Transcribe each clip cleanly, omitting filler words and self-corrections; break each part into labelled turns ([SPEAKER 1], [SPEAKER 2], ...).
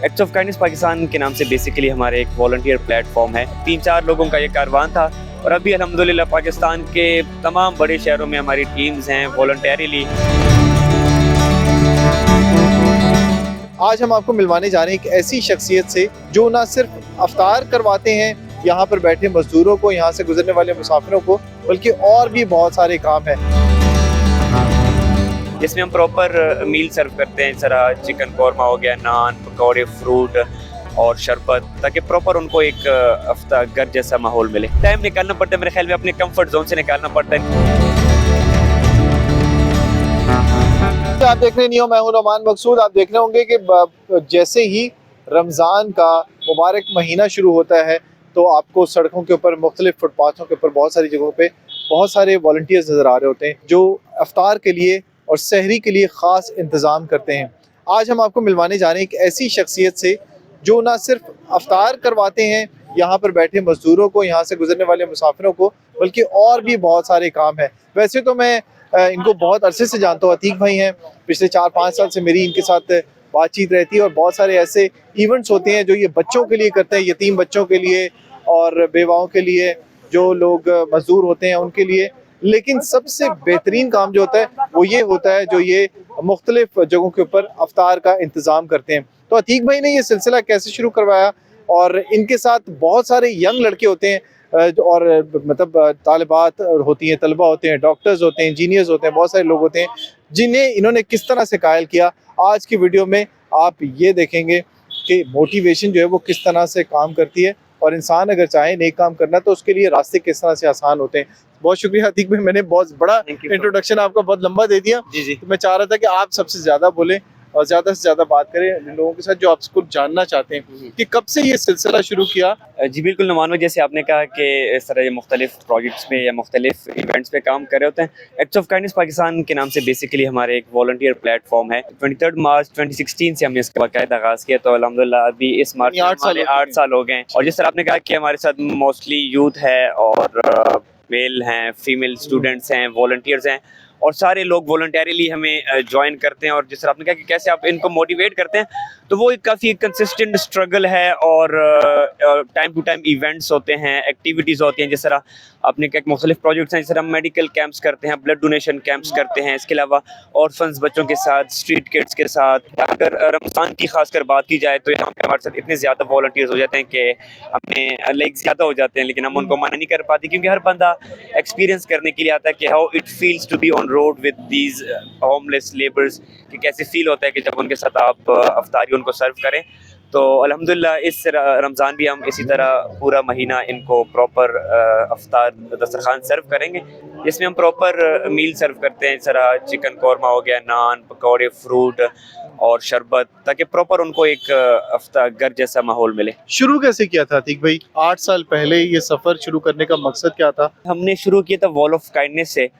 [SPEAKER 1] Acts of kindness Pakistan के नाम से बेसिकली हमारे एक वॉलंटियर प्लेटफॉर्म है। 3-4 लोगों का ये कारवान था और अभी अल्हम्दुलिल्लाह पाकिस्तान के तमाम बड़े शहरों में हमारी टीम्स हैं वॉलंटियरली।
[SPEAKER 2] आज हम आपको मिलवाने जा रहे हैं एक ऐसी शख्सियत से जो ना सिर्फ अफ्तार करवाते हैं यहाँ पर बैठे मजदूरों को, यहाँ से गुजरने वाले मुसाफिरों को, बल्कि और भी बहुत सारे काम हैं
[SPEAKER 1] जिसमें हम प्रॉपर मील सर्व करते हैं। इस तरह चिकन कौरमा हो गया, नान, पकौड़े, फ्रूट और शरबत, ताकि प्रॉपर उनको एक हफ्ता घर जैसा माहौल मिले। टाइम निकालना पड़ता है, मेरे ख्याल में अपने कंफर्ट जोन से निकालना पड़ता है।
[SPEAKER 2] आप देख रहे नहीं हो, मैं हूं नौमान मकसूद। आप देख रहे होंगे कि जैसे ही रमज़ान का मुबारक महीना शुरू होता है तो आपको सड़कों के ऊपर, मुख्तलिफ फुटपाथों के ऊपर, बहुत सारी जगहों पे बहुत सारे वॉलंटियर्स नज़र आ रहे होते हैं जो अफ्तार के लिए और सहरी के लिए ख़ास इंतज़ाम करते हैं। आज हम आपको मिलवाने जा रहे हैं एक ऐसी शख्सियत से जो ना सिर्फ अफ्तार करवाते हैं यहाँ पर बैठे मजदूरों को, यहाँ से गुजरने वाले मुसाफिरों को, बल्कि और भी बहुत सारे काम हैं। वैसे तो मैं इनको बहुत अरसे से जानता हूँ, अतीक भाई हैं, पिछले 4-5 साल से मेरी इनके साथ बातचीत रहती है और बहुत सारे ऐसे इवेंट्स होते हैं जो ये बच्चों के लिए करते हैं, यतीम बच्चों के लिए और बेवाओं के लिए, जो लोग मजदूर होते हैं उनके लिए। लेकिन सबसे बेहतरीन काम जो होता है वो ये होता है जो ये मुख्तलिफ जगहों के ऊपर अफ्तार का इंतज़ाम करते हैं। तो अतीक भाई ने ये सिलसिला कैसे शुरू करवाया, और इनके साथ बहुत सारे यंग लड़के होते हैं और मतलब तालिबात होती हैं, तलबा होते हैं, डॉक्टर्स होते हैं, इंजीनियर्स होते हैं, बहुत सारे लोग होते हैं जिन्हें इन्होंने किस तरह से कायल किया। आज की वीडियो में आप ये देखेंगे कि मोटिवेशन जो है वो किस तरह से काम करती है, और इंसान अगर चाहे नेक काम करना तो उसके लिए रास्ते किस तरह से आसान होते हैं। बहुत शुक्रिया अतीक भाई, मैंने बहुत बड़ा इंट्रोडक्शन आपका बहुत लंबा दे दिया।
[SPEAKER 1] जी।
[SPEAKER 2] तो मैं चाह रहा था कि आप सबसे ज़्यादा बोलें और ज़्यादा से ज़्यादा बात करें लोगों के साथ जो आपको जानना चाहते हैं कि कब से ये सिलसिला शुरू किया।
[SPEAKER 1] जी बिल्कुल नौमान, जैसे आपने कहा कि इस तरह ये मुख्तलिफ प्रोजेक्ट्स पे या मुख्तलिफ इवेंट्स पे काम कर रहे होते हैं। एक्ट्स ऑफ काइंडनेस पाकिस्तान के नाम से बेसिकली हमारे एक वॉलंटियर प्लेटफॉर्म है। 23 मार्च 2016 से हमने इसका बाकायदा आगाज़ किया, तो अल्हम्दुलिल्लाह अभी इस मार्च में 8 साल हो गए हैं। और जिस तरह आपने कहा कि हमारे साथ मोस्टली यूथ है और मेल हैं, फीमेल स्टूडेंट्स हैं, वॉलंटियर्स हैं, और सारे लोग वॉलंटियरली हमें ज्वाइन करते हैं। और जिस तरह आपने कहा कि कैसे आप इनको मोटिवेट करते हैं, तो वो एक काफ़ी कंसिस्टेंट स्ट्रगल है और टाइम टू टाइम इवेंट्स होते हैं, एक्टिविटीज़ होती हैं। जिस तरह आपने कहा मुख्तलिफ प्रोजेक्ट्स हैं, जिस तरह मेडिकल कैंप्स करते हैं, ब्लड डोनेशन कैंप्स करते हैं, इसके अलावा ऑर्फन्स बच्चों के साथ, स्ट्रीट किड्स के साथ। अगर रमज़ान की खासकर बात की जाए तो यहाँ पे हमारे साथ इतने ज़्यादा वॉलंटियर्स हो जाते हैं कि हमें लाइक ज़्यादा हो जाते हैं, लेकिन हम उनको मना नहीं कर पाते क्योंकि हर बंदा एक्सपीरियंस करने के लिए आता है कि how it feels to be on road with these homeless labours, कि कैसे फील होता है कि जब उनके साथ आप अफ्तारी उनको सर्व करें। तो अल्हम्दुलिल्लाह इस रमज़ान भी हम इसी तरह पूरा महीना इनको प्रॉपर अफ्तार दस्तरखान सर्व करेंगे, जिसमें हम प्रॉपर मील सर्व करते हैं। इस तरह चिकन कौरमा हो गया, नान, पकौड़े, फ्रूट और शरबत, ताकि प्रॉपर उनको एक हफ्ता घर जैसा माहौल मिले।
[SPEAKER 2] शुरू कैसे किया था अतीक भाई? 8 साल पहले ये सफ़र शुरू करने का मकसद क्या था?
[SPEAKER 1] हमने शुरू किया था वॉल ऑफ काइंडनेस से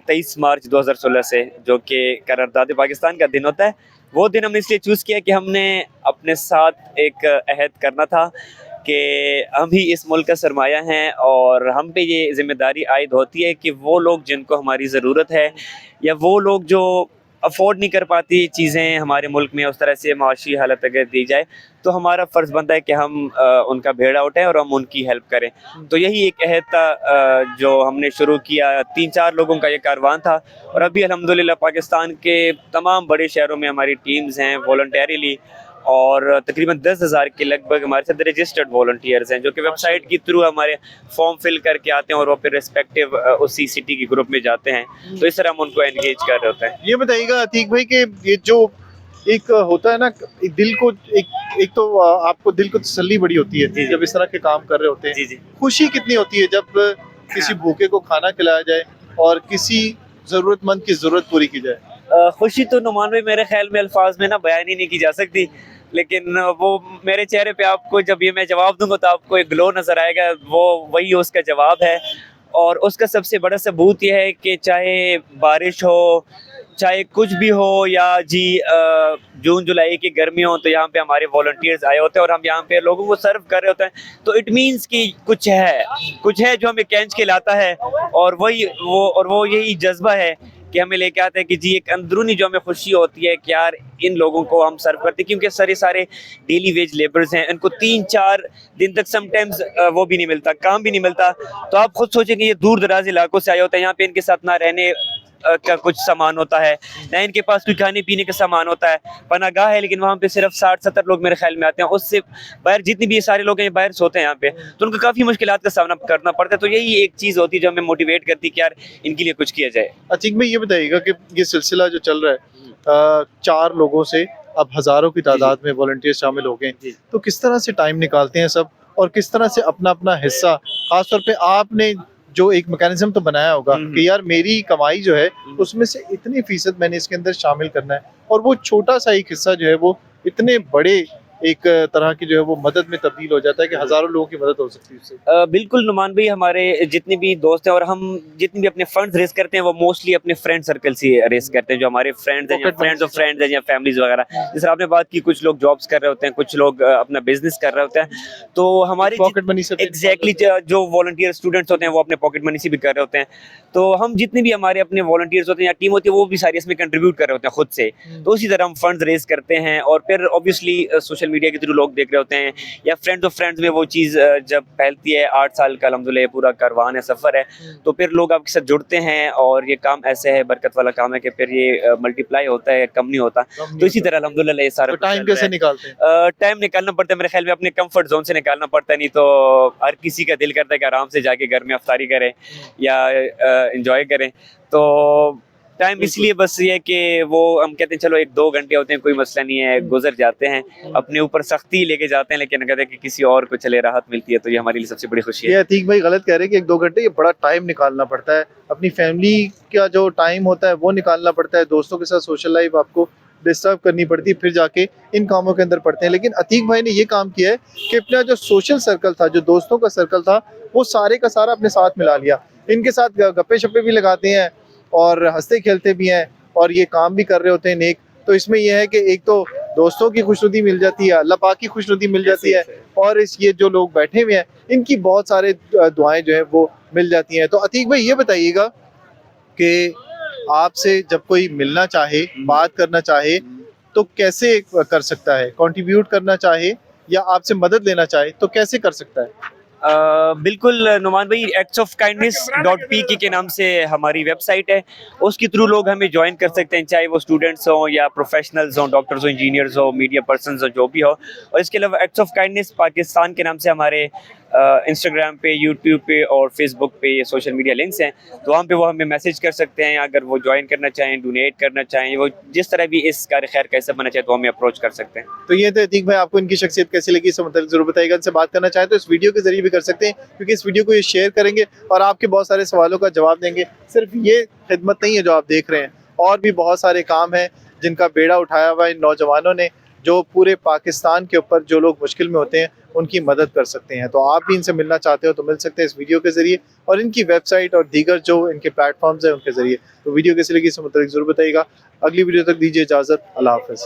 [SPEAKER 1] 23 मार्च 2016 से, जो कि करारदाद पाकिस्तान का दिन होता है। वो दिन हमने इसलिए चूज़ किया कि हमने अपने साथ एक अहद करना था कि हम ही इस मुल्क का सरमाया हैं और हम पे ये ज़िम्मेदारी आयद होती है कि वो लोग जिनको हमारी ज़रूरत है, या वो लोग जो अफोर्ड नहीं कर पाती चीज़ें हमारे मुल्क में, उस तरह से माशी हालत अगर दी जाए, तो हमारा फ़र्ज़ बनता है कि हम उनका भेड़ा उठाएं और हम उनकी हेल्प करें। तो यही एक अहद था जो हमने शुरू किया। 3-4 लोगों का ये कारवान था और अभी अल्हम्दुलिल्लाह पाकिस्तान के तमाम बड़े शहरों में हमारी टीम्स हैं वॉलंटियरली, और तकरीबन 10,000 के लगभग हमारे साथ रजिस्टर्ड वॉलंटियर्स हैं जो कि वेबसाइट के थ्रू हमारे फॉर्म फिल करके आते हैं और वो फिर रिस्पेक्टिव उसी सिटी के ग्रुप में जाते हैं। तो इस तरह हम उनको एंगेज कर रहे होते हैं।
[SPEAKER 2] ये बताइएगा अतीक भाई कि ये जो एक होता है ना, एक दिल को एक तो आपको दिल को तसल्ली बड़ी होती है जब इस तरह के काम कर रहे होते हैं।
[SPEAKER 1] जी।
[SPEAKER 2] खुशी कितनी होती है जब किसी भूखे को खाना खिलाया जाए और किसी जरूरतमंद की जरूरत पूरी की जाए।
[SPEAKER 1] खुशी तो नुमान में मेरे ख्याल में अल्फाज में ना बयान ही नहीं की जा सकती, लेकिन वो मेरे चेहरे पे आपको जब ये मैं जवाब दूंगा तो आपको एक ग्लो नज़र आएगा, वो वही उसका जवाब है। और उसका सबसे बड़ा सबूत यह है कि चाहे बारिश हो, चाहे कुछ भी हो, या जी जून जुलाई की गर्मी हो, तो यहाँ पे हमारे वॉलंटियर्स आए होते हैं और हम यहाँ पे लोगों को सर्व कर रहे होते हैं। तो इट मीन्स कि कुछ है जो हमें कैंच के लाता है, और वो यही जज्बा है कि हमें लेके आते हैं कि जी एक अंदरूनी जो हमें खुशी होती है कि यार इन लोगों को हम सर्व करते हैं, क्योंकि सारे डेली वेज लेबर्स हैं, इनको 3-4 दिन तक समटाइम्स वो भी नहीं मिलता, काम भी नहीं मिलता। तो आप खुद सोचेंगे ये दूर दराज इलाकों से आए होते हैं, यहाँ पे इनके साथ ना रहने का कुछ सामान होता है, ना इनके पास कोई खाने पीने का सामान होता है। पनागाह है लेकिन वहाँ पे सिर्फ 60-70 लोग मेरे ख्याल में आते हैं, उससे बाहर जितने भी ये सारे लोग हैं ये बाहर सोते हैं यहाँ पे, तो उनको काफ़ी मुश्किलात का सामना करना पड़ता है। तो यही एक चीज़ होती है जो हमें मोटिवेट करती है कि यार इनके लिए कुछ किया जाए।
[SPEAKER 2] अतीक भाई, ये बताइएगा कि ये सिलसिला जो चल रहा है, 4 लोगों से अब हज़ारों की तादाद में वॉलंटियर शामिल हो गए,
[SPEAKER 1] जी।
[SPEAKER 2] तो किस तरह से टाइम निकालते हैं सब, और किस तरह से अपना अपना हिस्सा, खासतौर पे आपने जो एक मैकेनिज्म तो बनाया होगा कि यार मेरी कमाई जो है उसमें से इतनी फीसद मैंने इसके अंदर शामिल करना है, और वो छोटा सा एक हिस्सा जो है वो इतने बड़े एक तरह की जो है वो मदद में तब्दील हो जाता है कि हज़ारों लोगों की मदद हो सकती है उससे।
[SPEAKER 1] बिल्कुल नुमान भाई, हमारे जितने भी दोस्त हैं और हम जितने भी अपने फंड्स रेस करते हैं वो मोस्टली अपने फ्रेंड सर्कल से रेस करते हैं, जो हमारे फ्रेंड्स हैं या फ्रेंड्स ऑफ फ्रेंड्स हैं या फैमिलीज वगैरह। जैसे आपने बात की, कुछ लोग जॉब्स कर रहे होते हैं, कुछ लोग अपना बिजनेस कर रहे होते हैं, तो हमारी
[SPEAKER 2] पॉकेट मनी से
[SPEAKER 1] एग्जैक्टली जो वॉलंटियर स्टूडेंट्स होते हैं वो अपने पॉकेट मनी से भी कर रहे होते हैं। तो हम जितने भी हमारे अपने वॉलंटियर्स होते हैं या टीम होती है वो भी सारी इसमें कंट्रीब्यूट कर रहे होते हैं खुद से। तो उसी तरह हम फंड्स रेस करते हैं, और फिर ऑब्वियसली सोशल मीडिया के थ्रू लोग देख रहे होते हैं या फ्रेंड्स ऑफ फ्रेंड्स में वो चीज़ जब फैलती है। 8 साल का अल्हम्दुलिल्लाह पूरा कारवान है, सफ़र है, तो फिर लोग आपके साथ जुड़ते हैं, और ये काम ऐसे है, बरकत वाला काम है कि फिर ये मल्टीप्लाई होता है, कम नहीं होता। तो इसी तरह अल्हम्दुलिल्लाह ये सारा
[SPEAKER 2] टाइम कैसे निकालते हैं?
[SPEAKER 1] टाइम निकालना पड़ता है मेरे ख्याल में, अपने कंफर्ट जोन से निकालना पड़ता है, नहीं तो हर किसी का दिल करता है कि आराम से जाके घर में अफ्तारी करें या एंजॉय करें। तो टाइम इसलिए बस ये है कि वो हम कहते हैं चलो 1-2 घंटे होते हैं, कोई मसला नहीं है, गुजर जाते हैं, अपने ऊपर सख्ती लेके जाते हैं, लेकिन कहते हैं कि किसी और को चले राहत मिलती है, तो ये हमारे लिए सबसे बड़ी खुशी है।
[SPEAKER 2] ये अतीक भाई गलत कह रहे हैं कि 1-2 घंटे, ये बड़ा टाइम निकालना पड़ता है, अपनी फैमिली का जो टाइम होता है वो निकालना पड़ता है, दोस्तों के साथ सोशल लाइफ आपको डिस्टर्ब करनी पड़ती है, फिर जाके इन कामों के अंदर पड़ते हैं। लेकिन अतीक भाई ने ये काम किया है कि अपना जो सोशल सर्कल था, जो दोस्तों का सर्कल था, वो सारे का सारा अपने साथ मिला लिया। इनके साथ गप्पे शप्पे भी लगाते हैं और हंसते खेलते भी हैं, और ये काम भी कर रहे होते हैं नेक। तो इसमें यह है कि एक तो दोस्तों की खुशनुदी मिल जाती है, अल्लाह पाक की खुशनुदी मिल जाती है, और इस ये जो लोग बैठे हुए हैं इनकी बहुत सारे दुआएं जो है वो मिल जाती हैं। तो अतीक भाई, ये बताइएगा कि आपसे जब कोई मिलना चाहे, बात करना चाहे, तो कैसे कर सकता है? कंट्रीब्यूट करना चाहे या आपसे मदद लेना चाहे तो कैसे कर सकता है?
[SPEAKER 1] बिल्कुल नुमान भाई, actsofkindness.pk के नाम से हमारी वेबसाइट है, उसके थ्रू लोग हमें ज्वाइन कर सकते हैं, चाहे वो स्टूडेंट्स हों या प्रोफेशनल्स हों, डॉक्टर्स हों, इंजीनियर्स हों, मीडिया पर्सन्स हों, जो भी हो। और इसके अलावा एक्ट्स ऑफ काइंडनेस पाकिस्तान के नाम से हमारे इंस्टाग्राम पे, यूट्यूब पे और फेसबुक पे ये सोशल मीडिया लिंक्स हैं, तो वहाँ पे वो हमें मैसेज कर सकते हैं, अगर वो ज्वाइन करना चाहें, डोनेट करना चाहें, वो जिस तरह भी इस कार्य खैर कैसे बनना चाहे तो हमें अप्रोच कर सकते हैं।
[SPEAKER 2] तो ये थे अतीक भाई, आपको इनकी शख्सियत कैसी लगी इससे मतलब जरूर बताइएगा। इनसे बात करना चाहे तो इस वीडियो के जरिए भी कर सकते हैं, क्योंकि इस वीडियो को ये शेयर करेंगे और आपके बहुत सारे सवालों का जवाब देंगे। सिर्फ ये खिदमत नहीं है जो आप देख रहे हैं, और भी बहुत सारे काम हैं जिनका बेड़ा उठाया हुआ इन नौजवानों ने, जो पूरे पाकिस्तान के ऊपर जो लोग मुश्किल में होते हैं उनकी मदद कर सकते हैं। तो आप भी इनसे मिलना चाहते हो तो मिल सकते हैं इस वीडियो के जरिए, और इनकी वेबसाइट और दीगर जो इनके प्लेटफॉर्म्स हैं उनके जरिए। तो वीडियो कैसी लगी इससे मतलब जरूर बताइएगा। अगली वीडियो तक दीजिए इजाज़त। अल्लाह हाफ़िज़।